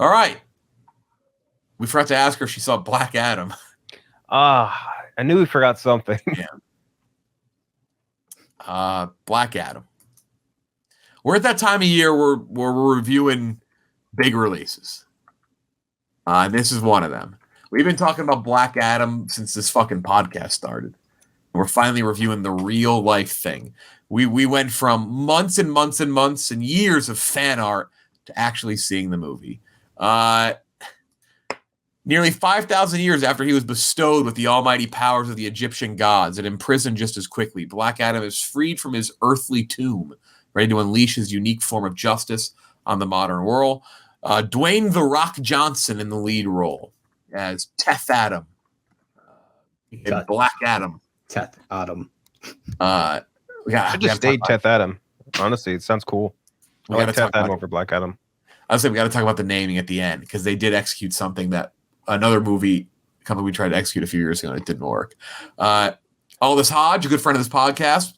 All right. We forgot to ask her if she saw Black Adam. I knew we forgot something. Yeah. Black Adam. We're at that time of year where we're reviewing big releases. And this is one of them. We've been talking about Black Adam since this fucking podcast started. We're finally reviewing the real life thing. We went from months and months and months and years of fan art to actually seeing the movie. Nearly 5,000 years after he was bestowed with the almighty powers of the Egyptian gods and imprisoned just as quickly, Black Adam is freed from his earthly tomb, ready to unleash his unique form of justice on the modern world. Dwayne "The Rock" Johnson in the lead role as Teth Adam. Black Adam. Teth Adam. I just stayed Teth Adam. Honestly, it sounds cool. I like Teth Adam over Black Adam. I was saying we got to talk about the naming at the end because they did execute something that another movie company we tried to execute a few years ago and it didn't work. Aldous Hodge, a good friend of this podcast,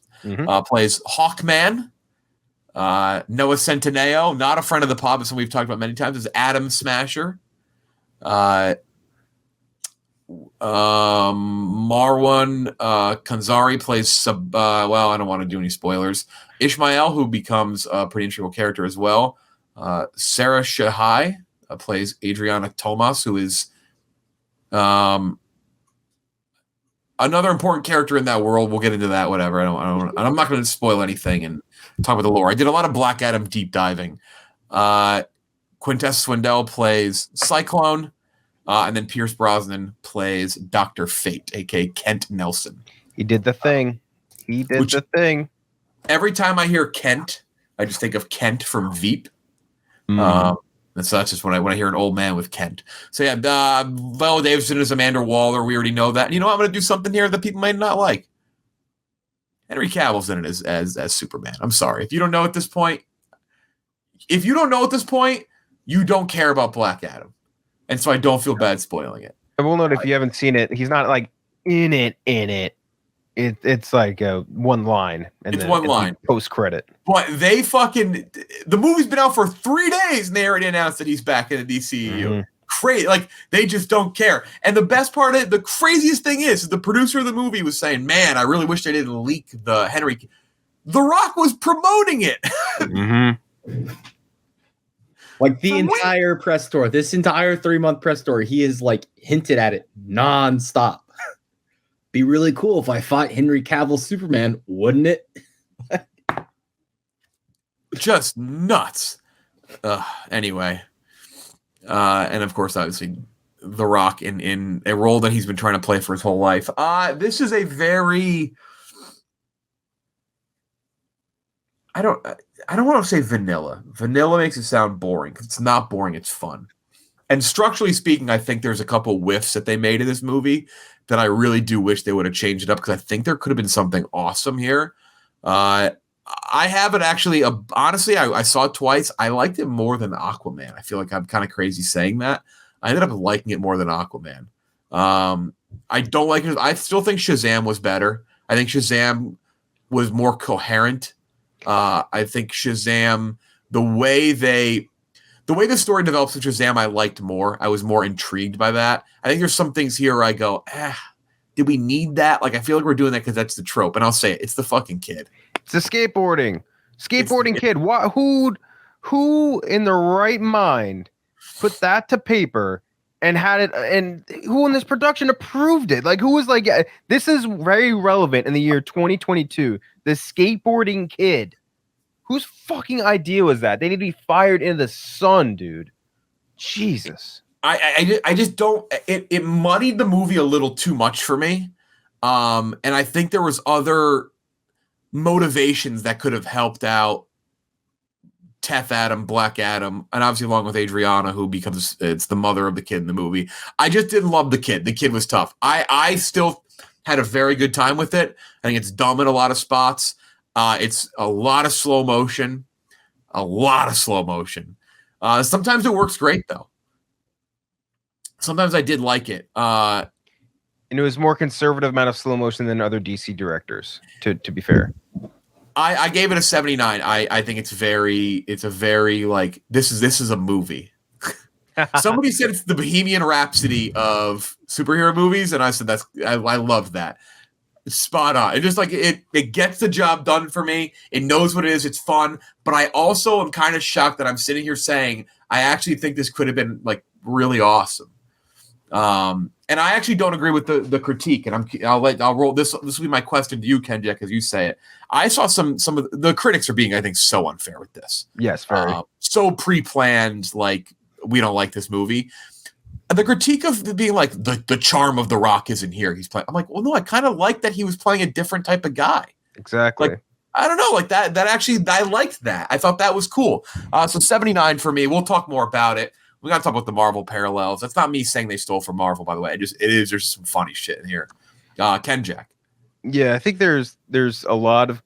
plays Hawkman. Noah Centineo, not a friend of the pod, but someone we've talked about many times, is Adam Smasher. Marwan Kanzari plays well, I don't want to do any spoilers. Ishmael, who becomes a pretty integral character as well. Sarah Shahai plays Adriana Tomas, who is another important character in that world. We'll get into that, whatever. I'm not going to spoil anything and talk about the lore. I did a lot of Black Adam deep diving. Quintessa Swindell plays Cyclone. And then Pierce Brosnan plays Dr. Fate, a.k.a. Kent Nelson. He did the thing. Every time I hear Kent, I just think of Kent from Veep. And so that's just when I hear an old man with Kent. So yeah, Viola Davidson is Amanda Waller. We already know that. And you know, I'm going to do something here that people might not like. Henry Cavill's in it as Superman. I'm sorry. If you don't know at this point, you don't care about Black Adam. And so I don't feel bad spoiling it. I will note if you haven't seen it, he's not like in it. It's like one line. And it's one line. Post credit. But the movie's been out for 3 days and they already announced that he's back in the DCEU. Crazy. Like, they just don't care. And the best part of it, the craziest thing is the producer of the movie was saying, man, I really wish they didn't leak the Henry. The Rock was promoting it. Like the entire press tour, this entire 3-month press tour, he is like hinted at it nonstop. Be really cool if I fought Henry Cavill Superman, wouldn't it? Just nuts. Anyway. And of course, obviously, The Rock in a role that he's been trying to play for his whole life. This is a very... I don't want to say vanilla. Vanilla makes it sound boring. It's not boring. It's fun. And structurally speaking, I think there's a couple whiffs that they made in this movie that I really do wish they would have changed it up because I think there could have been something awesome here. I haven't actually, honestly, I saw it twice. I liked it more than Aquaman. I feel like I'm kind of crazy saying that. I ended up liking it more than Aquaman. I don't like it. I still think Shazam was better. I think Shazam was more coherent. I think Shazam, the way the story develops in Shazam, I liked more. I was more intrigued by that. I think there's some things here where I go, did we need that? Like, I feel like we're doing that because that's the trope. And I'll say it, it's the fucking kid. It's the skateboarding kid. Who in the right mind put that to paper and had it, and who in this production approved it? Like, who was like, yeah, this is very relevant in the year 2022. The skateboarding kid. Whose fucking idea was that? They need to be fired into the sun, dude. Jesus. I just don't. It muddied the movie a little too much for me. And I think there was other motivations that could have helped out Teth Adam, Black Adam, and obviously along with Adriana, who it's the mother of the kid in the movie. I just didn't love the kid. The kid was tough. I still had a very good time with it. I think it's dumb in a lot of spots. It's a lot of slow motion. Sometimes it works great, though. Sometimes I did like it. And it was more conservative amount of slow motion than other DC directors, to be fair. I gave it a 79. I think it's a very like this is a movie. Somebody said it's the Bohemian Rhapsody of superhero movies, and I said I love that. It's spot on. It just like it gets the job done for me. It knows what it is. It's fun, but I also am kind of shocked that I'm sitting here saying I actually think this could have been like really awesome. And I actually don't agree with the critique, and I'll roll this. This will be my question to you, Kenjack, as you say it. I saw some of the critics are being, I think, so unfair with this. Yes, very so pre-planned. Like we don't like this movie. The critique of being like the charm of The Rock isn't here. He's playing. I'm like, well, no, I kind of like that he was playing a different type of guy. Exactly. Like I don't know, like that actually I liked that. I thought that was cool. So 79 for me. We'll talk more about it. We got to talk about the Marvel parallels. That's not me saying they stole from Marvel, by the way. It is. There's some funny shit in here. Kenjack. Yeah, I think there's a lot of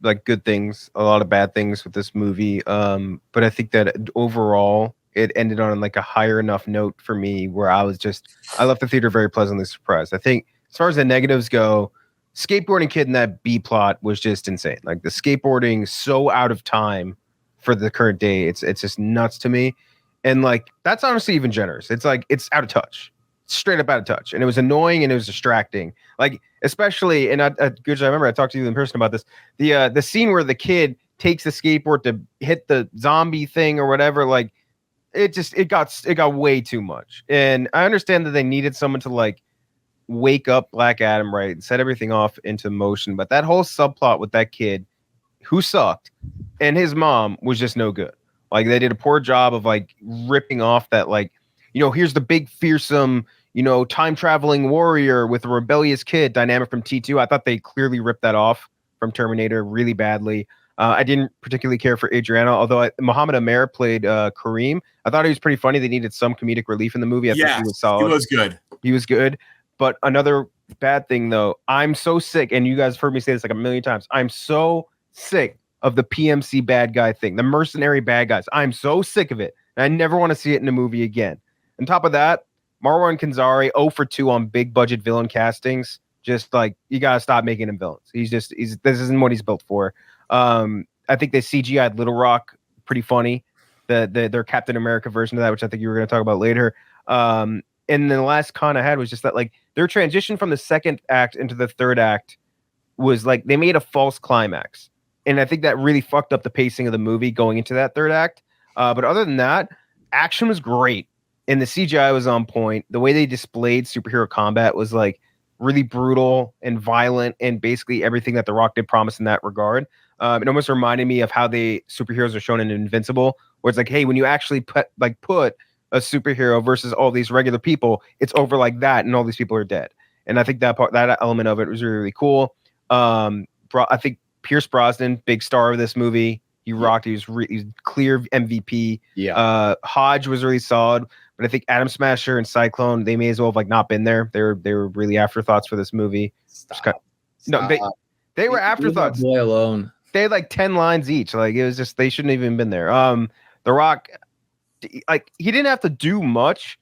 like good things, a lot of bad things with this movie. But I think that overall it ended on like a higher enough note for me where I left the theater very pleasantly surprised. I think as far as the negatives go, skateboarding kid in that B plot was just insane. Like the skateboarding so out of time for the current day. It's just nuts to me. And like that's honestly even generous. It's like it's out of touch, straight up out of touch, and it was annoying and it was distracting. Like especially, and Guj, I remember I talked to you in person about this. The scene where the kid takes the skateboard to hit the zombie thing or whatever. Like it got way too much. And I understand that they needed someone to like wake up Black Adam, right, and set everything off into motion. But that whole subplot with that kid who sucked and his mom was just no good. Like they did a poor job of like ripping off that, like, here's the big fearsome, time traveling warrior with a rebellious kid dynamic from T2. I thought they clearly ripped that off from Terminator really badly. I didn't particularly care for Adriana, although Muhammad Amer played Kareem. I thought he was pretty funny. They needed some comedic relief in the movie. I think he was solid. He was good. He was good. But another bad thing, though, I'm so sick, and you guys have heard me say this like a million times. I'm so sick of the PMC bad guy thing, the mercenary bad guys. I'm so sick of it. And I never want to see it in a movie again. On top of that, Marwan Kanzari 0 for 2 on big budget villain castings. Just like, you got to stop making him villains. This isn't what he's built for. I think they CGI'd Little Rock pretty funny. Their Captain America version of that, which I think you were going to talk about later. And then the last con I had was just that like their transition from the second act into the third act was like they made a false climax. And I think that really fucked up the pacing of the movie going into that third act. But other than that, action was great. And the CGI was on point. The way they displayed superhero combat was like really brutal and violent, and basically everything that The Rock did promise in that regard. It almost reminded me of how the superheroes are shown in Invincible, where it's like, hey, when you actually put a superhero versus all these regular people, it's over like that, and all these people are dead. And I think that element of it was really, really cool. I think Pierce Brosnan, big star of this movie. He rocked. He was clear MVP. Yeah. Hodge was really solid, but I think Atom Smasher and Cyclone, they may as well have like not been there. They were really afterthoughts for this movie. Stop. No, they were afterthoughts. Leave that boy alone. They had like 10 lines each. Like it was just, they shouldn't have even been there. The Rock, like he didn't have to do much,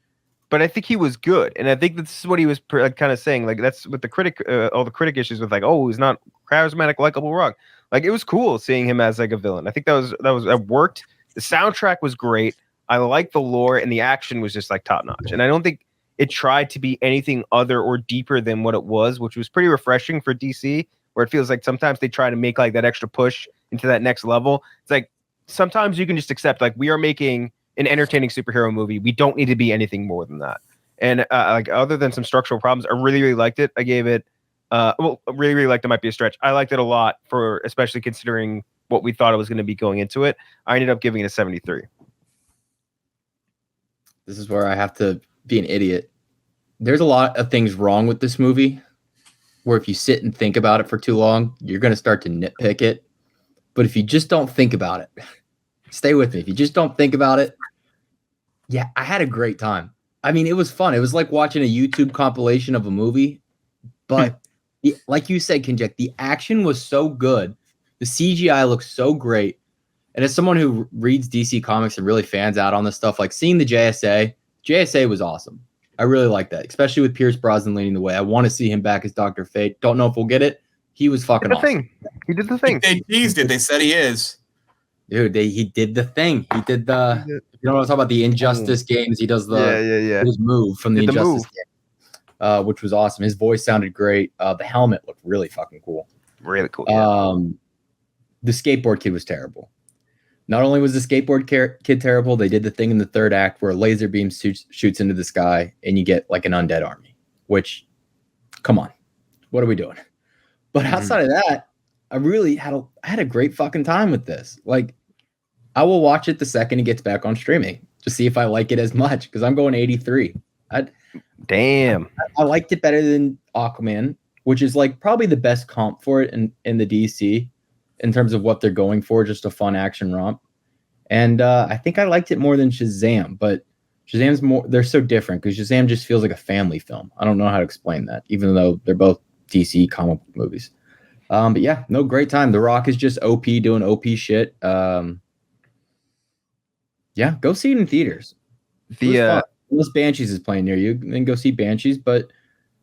but I think he was good. And I think this is what he was kind of saying. Like that's with the critic, all the critic issues with like, oh, he's not charismatic, likable Rock. Like it was cool seeing him as like a villain. I think that worked. The soundtrack was great. I like the lore, and the action was just like top notch. And I don't think it tried to be anything other or deeper than what it was, which was pretty refreshing for DC, where it feels like sometimes they try to make like that extra push into that next level. It's like sometimes you can just accept like we are making an entertaining superhero movie. We don't need to be anything more than that. And like other than some structural problems, I really, really liked it. I gave it really, really liked it. Might be a stretch. I liked it a lot, for especially considering what we thought it was going to be going into it. I ended up giving it a 73. This is where I have to be an idiot. There's a lot of things wrong with this movie where if you sit and think about it for too long, you're going to start to nitpick it. But if you just don't think about it, stay with me. If you just don't think about it, yeah, I had a great time. I mean, it was fun. It was like watching a YouTube compilation of a movie. But like you said, Kinjek, the action was so good. The CGI looks so great. And as someone who reads DC Comics and really fans out on this stuff, like seeing the JSA was awesome. I really like that, especially with Pierce Brosnan leading the way. I want to see him back as Dr. Fate. Don't know if we'll get it. He was fucking awesome. He did the thing. They teased it. They said he is. Dude, he did the thing. He did the. You know what I'm talking about? The Injustice games. He does his move from the Injustice game, which was awesome. His voice sounded great. The helmet looked really fucking cool. Really cool. Yeah. The skateboard kid was terrible. Not only was the skateboard kid terrible, they did the thing in the third act where a laser beam shoots into the sky and you get like an undead army. Which, come on, what are we doing? But outside of that, I really I had a great fucking time with this. Like, I will watch it the second it gets back on streaming to see if I like it as much because I'm going 83. Damn. I liked it better than Aquaman, which is like probably the best comp for it in the DC in terms of what they're going for, just a fun action romp. And I think I liked it more than Shazam, but Shazam's more, they're so different because Shazam just feels like a family film. I don't know how to explain that, even though they're both DC comic book movies. But yeah, no, great time. The Rock is just OP doing OP shit. Yeah, go see it in theaters. Unless Banshees is playing near you, then go see Banshees. But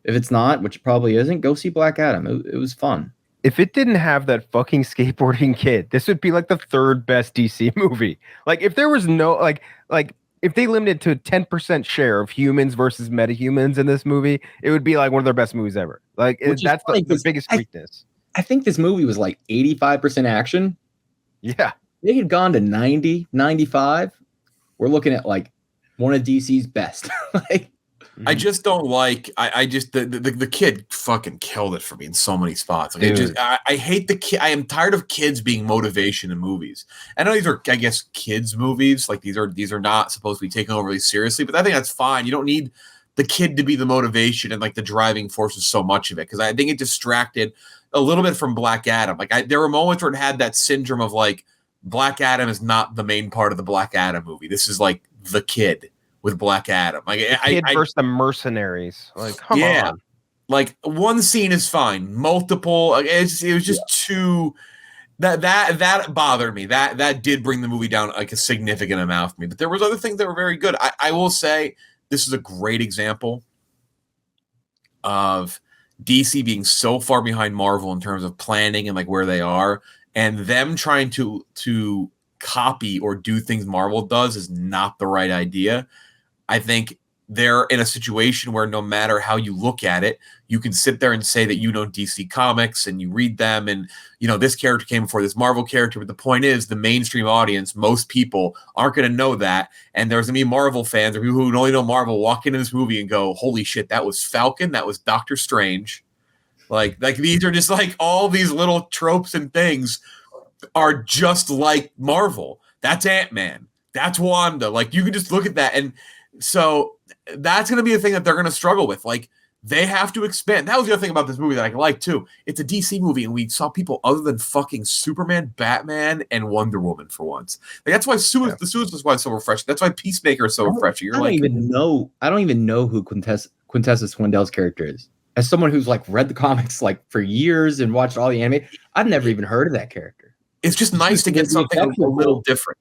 if it's not, which it probably isn't, go see Black Adam. It was fun. If it didn't have that fucking skateboarding kid, this would be like the third best DC movie. Like if there was no like if they limited to 10% share of humans versus metahumans in this movie, it would be like one of their best movies ever. Like that's the biggest weakness. I think this movie was like 85% action. Yeah. They had gone to 90, 95. We're looking at like one of DC's best. Like, I just don't like. I just the kid fucking killed it for me in so many spots. Like I hate the kid. I am tired of kids being motivation in movies. I know these are, I guess, kids movies. Like these are not supposed to be taken overly seriously. But I think that's fine. You don't need the kid to be the motivation and like the driving force of so much of it, because I think it distracted a little bit from Black Adam. Like there were moments where it had that syndrome of like Black Adam is not the main part of the Black Adam movie. This is like the kid with Black Adam, like kid versus the mercenaries. Like, come on. Like one scene is fine. Multiple, it was just too. That bothered me. That did bring the movie down like a significant amount for me. But there was other things that were very good. I will say this is a great example of DC being so far behind Marvel in terms of planning and like where they are, and them trying to copy or do things Marvel does is not the right idea. I think they're in a situation where no matter how you look at it, you can sit there and say that you know DC Comics and you read them and, you know, this character came before this Marvel character. But the point is the mainstream audience, most people aren't going to know that. And there's going to be Marvel fans or people who only know Marvel walk into this movie and go, holy shit, that was Falcon. That was Doctor Strange. Like these are just like all these little tropes and things are just like Marvel. That's Ant-Man. That's Wanda. Like you can just look at that. And so that's going to be a thing that they're going to struggle with. Like they have to expand. That was the other thing about this movie that I like too. It's a DC movie, and we saw people other than fucking Superman, Batman, and Wonder Woman for once. Like that's why the Suicide Squad is so refreshing. That's why Peacemaker is so refreshing. I don't even know who Quintessa Swindell's character is. As someone who's like read the comics like for years and watched all the anime, I've never even heard of that character. It's just nice to get something a little different.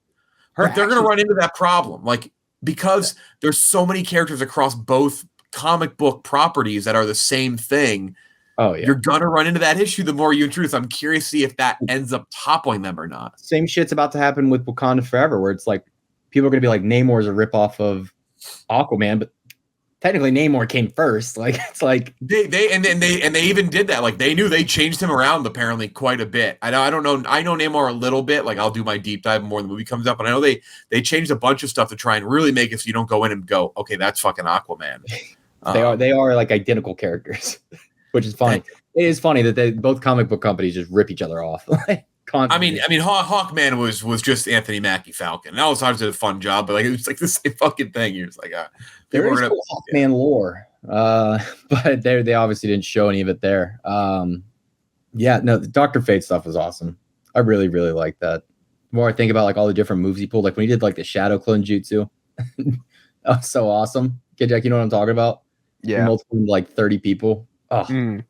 But they're going to run into that problem, like. Because there's so many characters across both comic book properties that are the same thing. Oh, yeah. You're going to run into that issue the more you introduce. I'm curious to see if that ends up toppling them or not. Same shit's about to happen with Wakanda Forever, where it's like people are going to be like, Namor's a ripoff of Aquaman, but technically Namor came first. Like it's like they even did that. Like they knew they changed him around apparently quite a bit. I don't know. I know Namor a little bit. Like I'll do my deep dive more when the movie comes up. And I know they changed a bunch of stuff to try and really make it so you don't go in and go, okay, that's fucking Aquaman. They are like identical characters, which is funny. It is funny that both comic book companies just rip each other off. I mean, Hawkman was just Anthony Mackie Falcon. That was obviously a fun job, but like it was like the same fucking thing. You're just like, there is Hawkman lore, but they obviously didn't show any of it there. The Dr. Fate stuff was awesome. I really, really like that. The more I think about like all the different moves he pulled, like when he did like the Shadow Clone Jutsu, that was so awesome. Okay, Jack, you know what I'm talking about? Yeah, multiple like 30 people. Oh,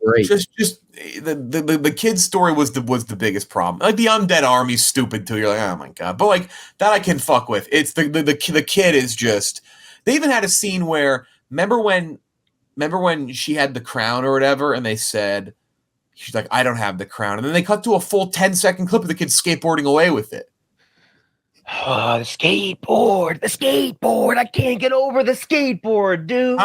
great! Just the kid's story was the biggest problem. Like the undead army's stupid too. You're like, oh my god, but like that I can fuck with. It's the kid is just. They even had a scene where remember when she had the crown or whatever, and they said she's like, I don't have the crown, and then they cut to a full 10-second clip of the kid skateboarding away with it. Oh, the skateboard. I can't get over the skateboard, dude.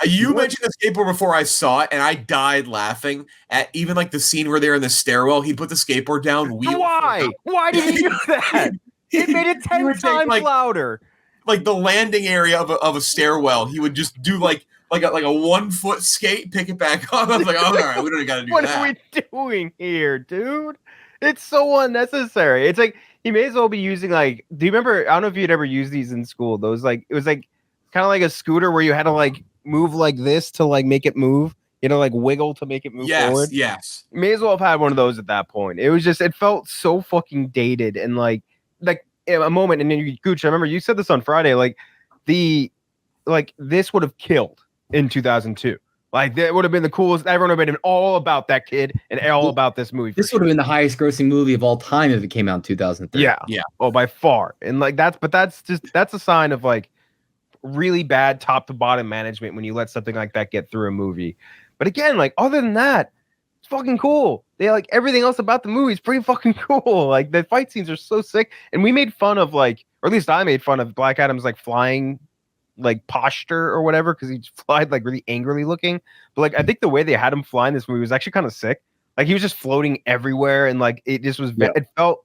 You mentioned the skateboard before I saw it, and I died laughing at even like the scene where they're in the stairwell. He put the skateboard down. Why? Why did he do that? It made it 10 times louder. Like the landing area of a stairwell, he would just do like a 1 foot skate, pick it back up. I was like, oh, all right, we don't got to do what that. What are we doing here, dude? It's so unnecessary. It's like he may as well be using like. Do you remember? I don't know if you'd ever used these in school. Those like it was like kind of like a scooter where you had to like move like this to like make it move. You know, like wiggle to make it move forward. Yes. May as well have had one of those at that point. It was just it felt so fucking dated and like a moment. And then you, Gooch, I remember you said this on Friday. Like this would have killed in 2002. Like that would have been the coolest. Everyone would have been all about that kid and all about this movie. This would have been the highest grossing movie of all time if it came out in 2003. Yeah. Oh, by far. And like that's a sign of like really bad top to bottom management when you let something like that get through a movie. But again, like other than that, it's fucking cool. They like everything else about the movie is pretty fucking cool. Like the fight scenes are so sick. And we made fun of like, or at least I made fun of Black Adam's like flying like posture or whatever because he flied like really angrily looking. But like I think the way they had him fly in this movie was actually kind of sick. Like he was just floating everywhere and like it just was it felt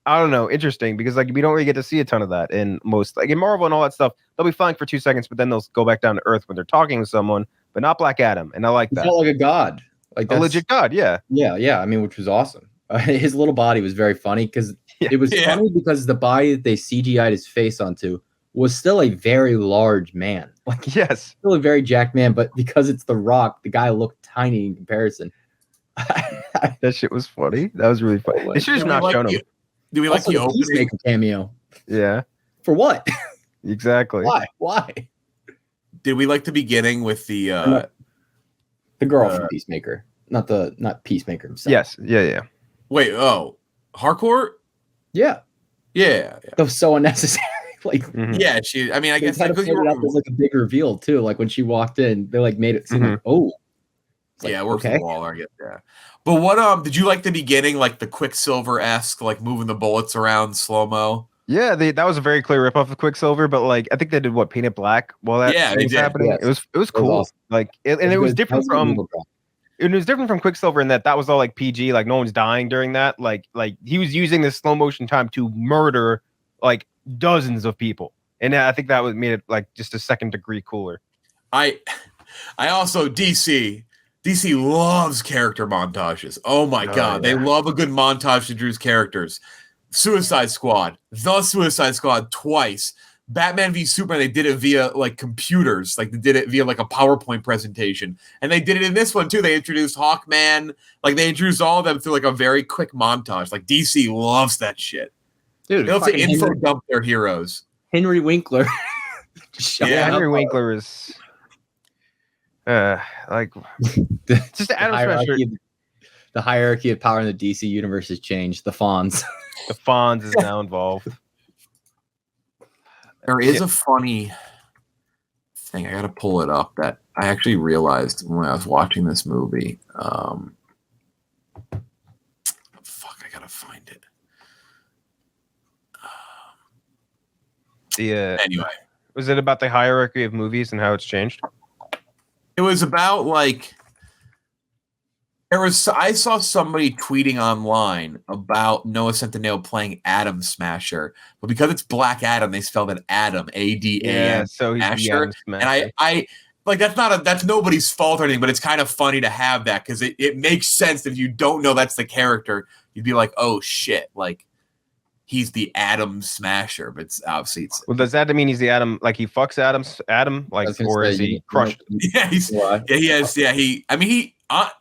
I don't know, interesting because like we don't really get to see a ton of that in most like in Marvel and all that stuff. They'll be flying for 2 seconds, but then they'll go back down to Earth when they're talking with someone, but not Black Adam. And I like that. He felt like a god. Like a legit god, yeah. Yeah. I mean, which was awesome. His little body was very funny because it was funny because the body that they CGI'd his face onto was still a very large man. Like yes, still a very jacked man, but because it's The Rock, the guy looked tiny in comparison. That shit was funny. That was really funny. They should just not shown him. Do we like the opening cameo? Yeah. For what? Exactly. Why? Did we like the beginning with the girl from Peacemaker, not Peacemaker himself? Yes. Yeah. Wait. Oh, Harcourt. Yeah. That was so unnecessary. Like, yeah, she. I mean, I guess like, it was like a big reveal too. Like when she walked in, they like made it seem like, oh, like, yeah, we're from Waller. I get that. But what did you like the beginning, like the Quicksilver-esque, like moving the bullets around slow mo? Yeah, that was a very clear ripoff of Quicksilver, but like I think they did paint it black while that was happening. Yes. It was cool. Awesome. Like it was different from. It was different from Quicksilver in that was all like PG, like no one's dying during that. Like he was using this slow motion time to murder like dozens of people, and I think that made it like just a second degree cooler. I also DC loves character montages. Oh my god, they love a good montage to Drew's characters. Suicide Squad, The Suicide Squad twice. Batman v Superman, they did it via like computers, like they did it via like a PowerPoint presentation, and they did it in this one too. They introduced Hawkman, like they introduced all of them through like a very quick montage. Like DC loves that shit. Dude, they love to info dump their heroes. Henry Winkler. Henry Winkler is like just Adam Smasher. The hierarchy of power in the DC universe has changed. The Fonz. The Fonz is now involved. There is a funny thing. I got to pull it up that I actually realized when I was watching this movie. Fuck, I got to find it. Anyway. Was it about the hierarchy of movies and how it's changed? It was about like I saw somebody tweeting online about Noah Centineo playing Adam Smasher, but because it's Black Adam, they spelled it Adam, ADAM. Yeah, so he's Smasher. And I like that's nobody's fault or anything, but it's kind of funny to have that because it makes sense if you don't know that's the character, you'd be like, oh shit, like he's the Adam Smasher, but it's obviously well, does that mean he's the Adam? Like he fucks Adam, like, or is he crushed? Yeah,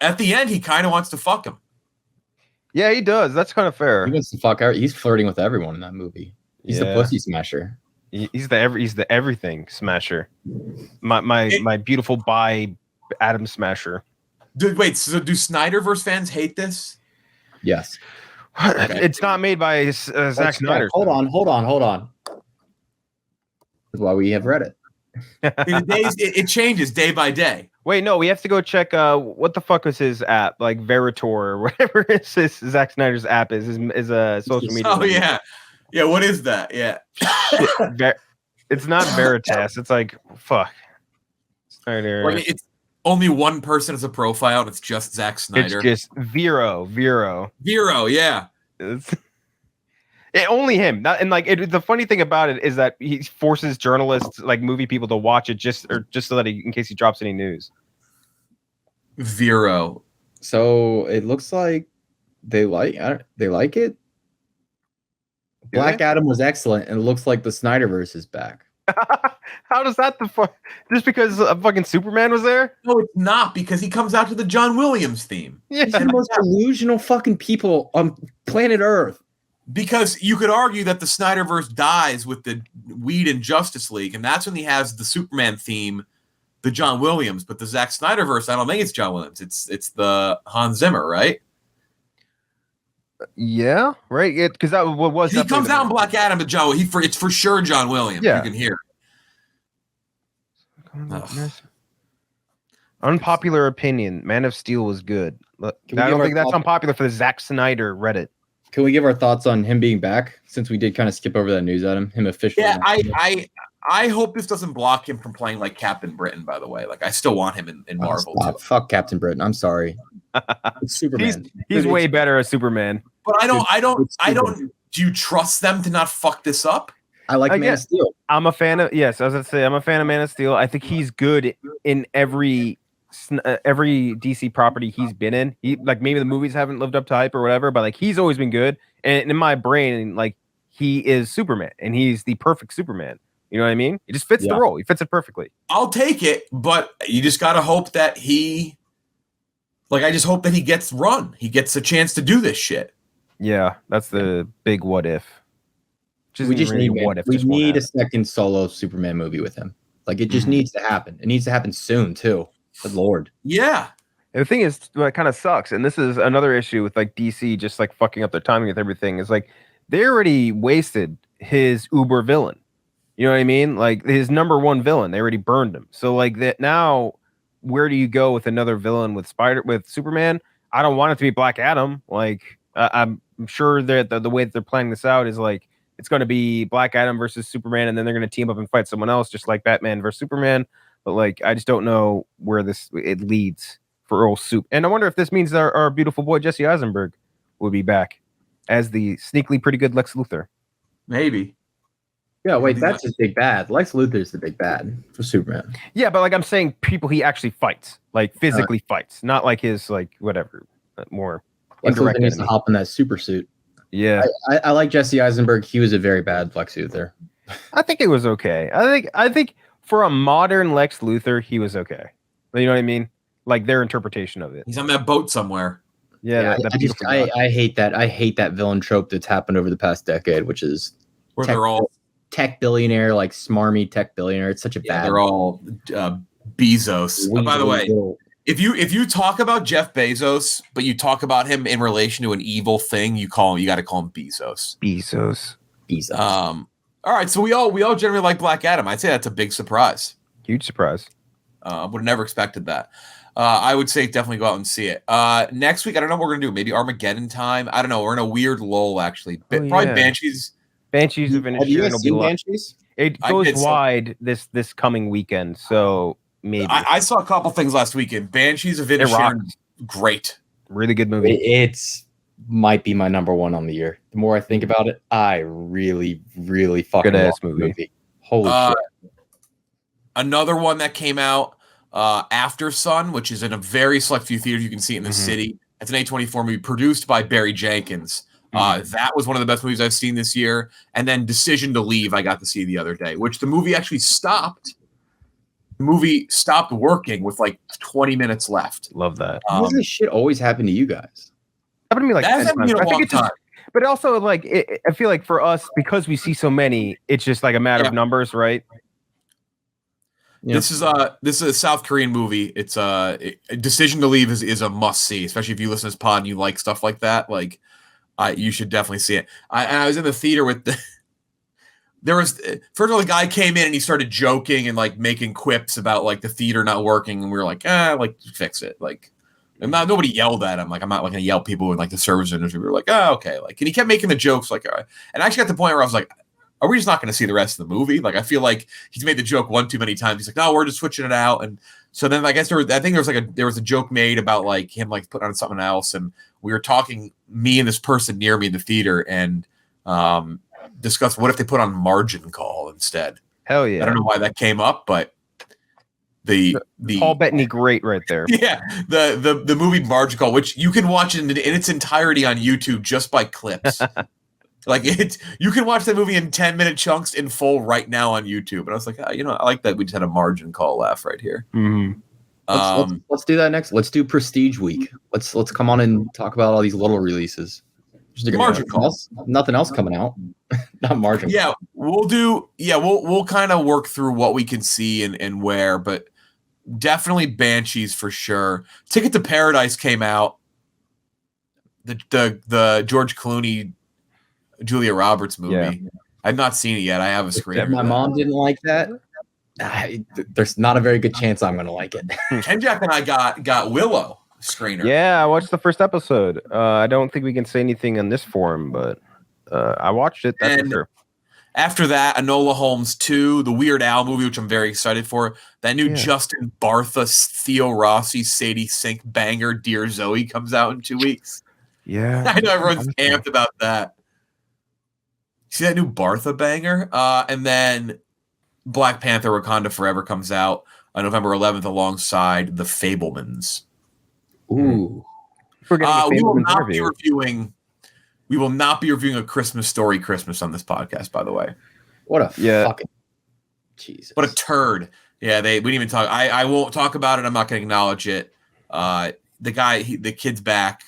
at the end, he kind of wants to fuck him. Yeah, he does. That's kind of fair. He wants to fuck. He's flirting with everyone in that movie. He's the pussy smasher. He's the everything smasher. My beautiful bi Adam Smasher. Wait, so do Snyderverse fans hate this? Yes. Okay. It's not made by Zack Snyder. Hold on. That's why we have read it. It changes day by day. Wait, no, we have to go check what the fuck was his app, like Veritor or whatever his Zack Snyder's app is a social media. Oh yeah. Yeah, what is that? Yeah. It's not Veritas. It's like fuck. Snyder. Like it's only one person as a profile, and it's just Zack It's Snyder. just Vero. Vero, yeah. It's only him. The funny thing about it is that he forces journalists, like movie people, to watch it just so that in case he drops any news. Vero. So it looks like they like it. Black Adam was excellent, and it looks like the Snyderverse is back. How does that just because fucking Superman was there? No, it's not, because he comes out to the John Williams theme. Yeah, He's the most delusional fucking people on planet Earth. Because you could argue that the Snyderverse dies with the Weed and Justice League, and that's when he has the Superman theme, the John Williams. But the Zack Snyderverse, I don't think it's John Williams. It's the Hans Zimmer, right? Yeah, right. Because that was he comes out in Black Adam to Joe. It's for sure John Williams. Yeah. You can hear. Unpopular opinion: Man of Steel was good. I don't think that's unpopular for the Zack Snyder Reddit. Can we give our thoughts on him being back, since we did kind of skip over that news at him officially? Yeah, I hope this doesn't block him from playing like Captain Britain, by the way. Like, I still want him in Marvel. Too. Fuck Captain Britain. I'm sorry. It's Superman. He's way better as Superman. But I don't. Do you trust them to not fuck this up? I like Man of Steel. I'm a fan of I'm a fan of Man of Steel. I think he's good in every DC property he's been in. He, like, maybe the movies haven't lived up to hype or whatever, but like he's always been good. And in my brain, like, he is Superman, and he's the perfect Superman. You know what I mean? He just fits the role. He fits it perfectly. I'll take it, but you just gotta hope that he, like, I just hope that he gets run. He gets a chance to do this shit. Yeah, that's the big what if. We just need a second solo Superman movie with him. Like, it just needs to happen. It needs to happen soon too. Good Lord. Yeah. And the thing is, what kind of sucks, and this is another issue with like DC just like fucking up their timing with everything, is like they already wasted his uber villain. You know what I mean? Like his number one villain, they already burned him. So like that now, where do you go with another villain with Superman? I don't want it to be Black Adam. Like I'm sure that the way that they're planning this out is like it's going to be Black Adam versus Superman, and then they're going to team up and fight someone else, just like Batman versus Superman. But like, I just don't know where it leads for Earl Soup. And I wonder if this means our beautiful boy Jesse Eisenberg will be back as the sneakily pretty good Lex Luthor. Maybe. Yeah, wait, that's his big bad. Lex Luthor's the big bad for Superman. Yeah, but like I'm saying, people he actually fights, like physically fights, not like his like whatever, more Lex Luthor needs to hop in that super suit. Yeah, I like Jesse Eisenberg. He was a very bad Lex Luthor. I think it was okay. I think for a modern Lex Luthor, he was okay. You know what I mean? Like their interpretation of it. He's on that boat somewhere. Yeah, I hate that. I hate that villain trope that's happened over the past decade, which is where they're all tech billionaire, like smarmy tech billionaire. It's such a bad. They're all Bezos. By the way, if you talk about Jeff Bezos, but you talk about him in relation to an evil thing, you got to call him Bezos. Bezos. All right, so we all generally like Black Adam. I'd say that's a big surprise. Huge surprise. Would have never expected that. I would say definitely go out and see it. Next week, I don't know what we're gonna do. Maybe Armageddon time. I don't know. We're in a weird lull, actually. Probably Banshees. Banshees of Have you guys seen Banshees? It goes wide this coming weekend, so maybe. I saw a couple things last weekend. Banshees of Inisherin, great. Really good movie. It's might be my number one on the year. The more I think about it, I really, really fucking love the movie. Holy shit. Another one that came out, After Sun, which is in a very select few theaters. You can see it in the city. It's an A24 movie produced by Barry Jenkins. That was one of the best movies I've seen this year. And then Decision to Leave, I got to see the other day, which the movie actually stopped. The movie stopped working with like 20 minutes left. Love that. How does this shit always happen to you guys? Happened to me like 10 times. I think it's time. But also, like, I feel like for us, because we see so many, it's just like a matter of numbers, right? Yeah. This is a South Korean movie. It's Decision to Leave is a must see, especially if you listen to this pod and you like stuff like that. Like, you should definitely see it. I was in the theater with first of all, the guy came in and he started joking and like making quips about like the theater not working, and we were like, like fix it. Like, And nobody yelled at him. Like, I'm not like gonna yell at people in like the service industry. We were like, oh, okay. Like, and he kept making the jokes. Like, all right. And I actually got to the point where I was like, are we just not going to see the rest of the movie? Like, I feel like he's made the joke one too many times. He's like, no, we're just switching it out. And so then I guess there was a joke made about like him like putting on something else. And we were talking, me and this person near me in the theater, and discussed what if they put on Margin Call instead. Hell yeah. I don't know why that came up, but the Paul Bettany great right there. Yeah, the movie Margin Call, which you can watch in its entirety on YouTube just by clips. Like you can watch that movie in 10-minute chunks in full right now on YouTube. And I was like, I like that we just had a Margin Call laugh right here. Mm-hmm. Let's do that next. Let's do Prestige Week. Let's come on and talk about all these little releases. Margin Call. Nothing else coming out. Not Margin. Yeah, we'll kind of work through what we can see and where, but definitely Banshees for sure. Ticket to Paradise came out. The George Clooney, Julia Roberts movie. Yeah. I've not seen it yet. I have a screener. My mom didn't like that. There's not a very good chance I'm going to like it. Ken Jack and I got Willow screener. Yeah, I watched the first episode. I don't think we can say anything on this forum, but I watched it. That's for sure. After that, Enola Holmes 2, the Weird Al movie, which I'm very excited for. That new Justin Bartha, Theo Rossi, Sadie Sink banger, Dear Zoe, comes out in 2 weeks. Yeah. I know everyone's amped about that. See that new Bartha banger? And then Black Panther Wakanda Forever comes out on November 11th alongside The Fabelmans. Ooh. We will not be reviewing A Christmas Story Christmas on this podcast, by the way. What a fucking Jesus. What a turd. Yeah, we didn't even talk. I won't talk about it. I'm not going to acknowledge it. The kid's back,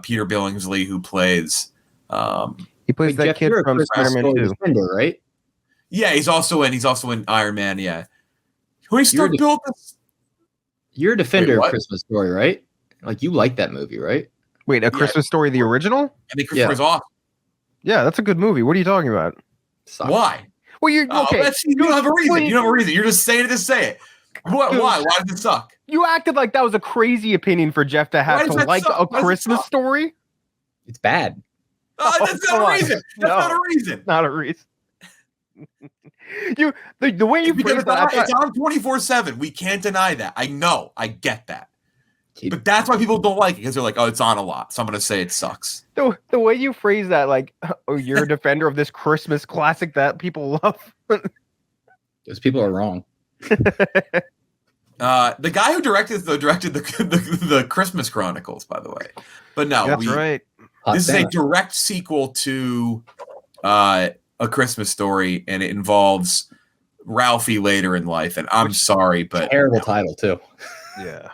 Peter Billingsley, who plays he plays that kid from Spider-Man 2, Defender, right? Yeah, he's also in Iron Man. Yeah, Tony Stark built this. You're a defender of Christmas Story, right? Like you like that movie, right? Wait, Christmas Story, the original? I think Christmas was awesome. Yeah, that's a good movie. What are you talking about? Sucks. Why? Well, you're okay. You don't have a reason. You don't have a reason. You're just saying it to say it. What? Why? Why does it suck? You acted like that was a crazy opinion for Jeff to have to like A Christmas Story. It's bad. That's not a reason. That's not a reason. Not a reason. The way you phrase that, it's on 24/7. We can't deny that. I know. I get that. But that's why people don't like it, because they're like, oh, it's on a lot. So I'm going to say it sucks. The way you phrase that, like, oh, you're a defender of this Christmas classic that people love. Those people are wrong. The guy who directed the Christmas Chronicles, by the way. But no, that's right. This is a direct sequel to A Christmas Story, and it involves Ralphie later in life. And I'm sorry, but terrible title too. Yeah,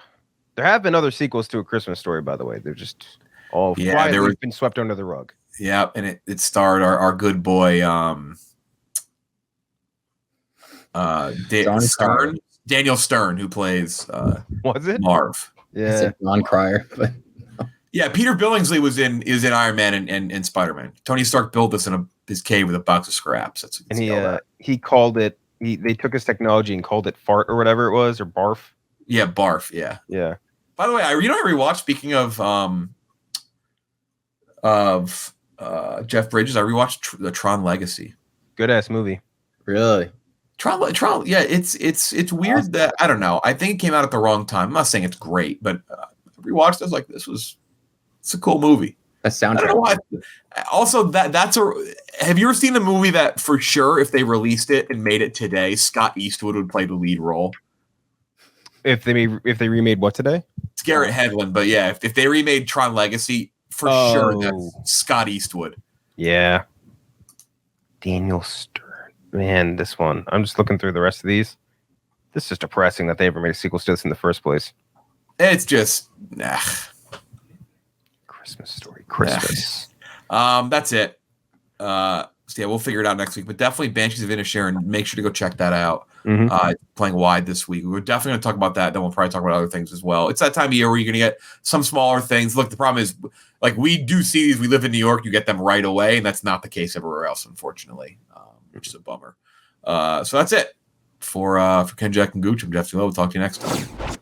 there have been other sequels to A Christmas Story, by the way. They're just all quietly been swept under the rug. Yeah, and it starred our good boy Daniel Stern, who plays was it Marv? Yeah, Ron Cryer, but. Yeah, Peter Billingsley is in Iron Man and Spider-Man. Tony Stark built this in his cave with a box of scraps. He called it. They took his technology and called it fart or whatever it was, or barf. Yeah, barf. Yeah. By the way, I rewatched. Speaking of Jeff Bridges, I rewatched the Tron Legacy. Good ass movie. Really. Tron. Yeah, it's weird that I don't know. I think it came out at the wrong time. I'm not saying it's great, but I rewatched. I was like, it's a cool movie. That soundtrack. I don't know why. Also, have you ever seen the movie that for sure, if they released it and made it today, Scott Eastwood would play the lead role? If they remade what today? It's Garrett Hedlund, but yeah, if they remade Tron Legacy, for sure that's Scott Eastwood. Yeah. Daniel Stern. Man, this one. I'm just looking through the rest of these. This is just depressing that they ever made a sequel to this in the first place. It's just Christmas Story. Christmas. That's it. So yeah, we'll figure it out next week. But definitely Banshees of Inisherin. Make sure to go check that out. Mm-hmm. Playing wide this week. We're definitely going to talk about that. Then we'll probably talk about other things as well. It's that time of year where you're going to get some smaller things. Look, the problem is, like, we do see these. We live in New York. You get them right away, and that's not the case everywhere else, unfortunately, which is a bummer. So that's it for Ken, Jack, and Gooch. I'm Jeff Lowe. We'll talk to you next time.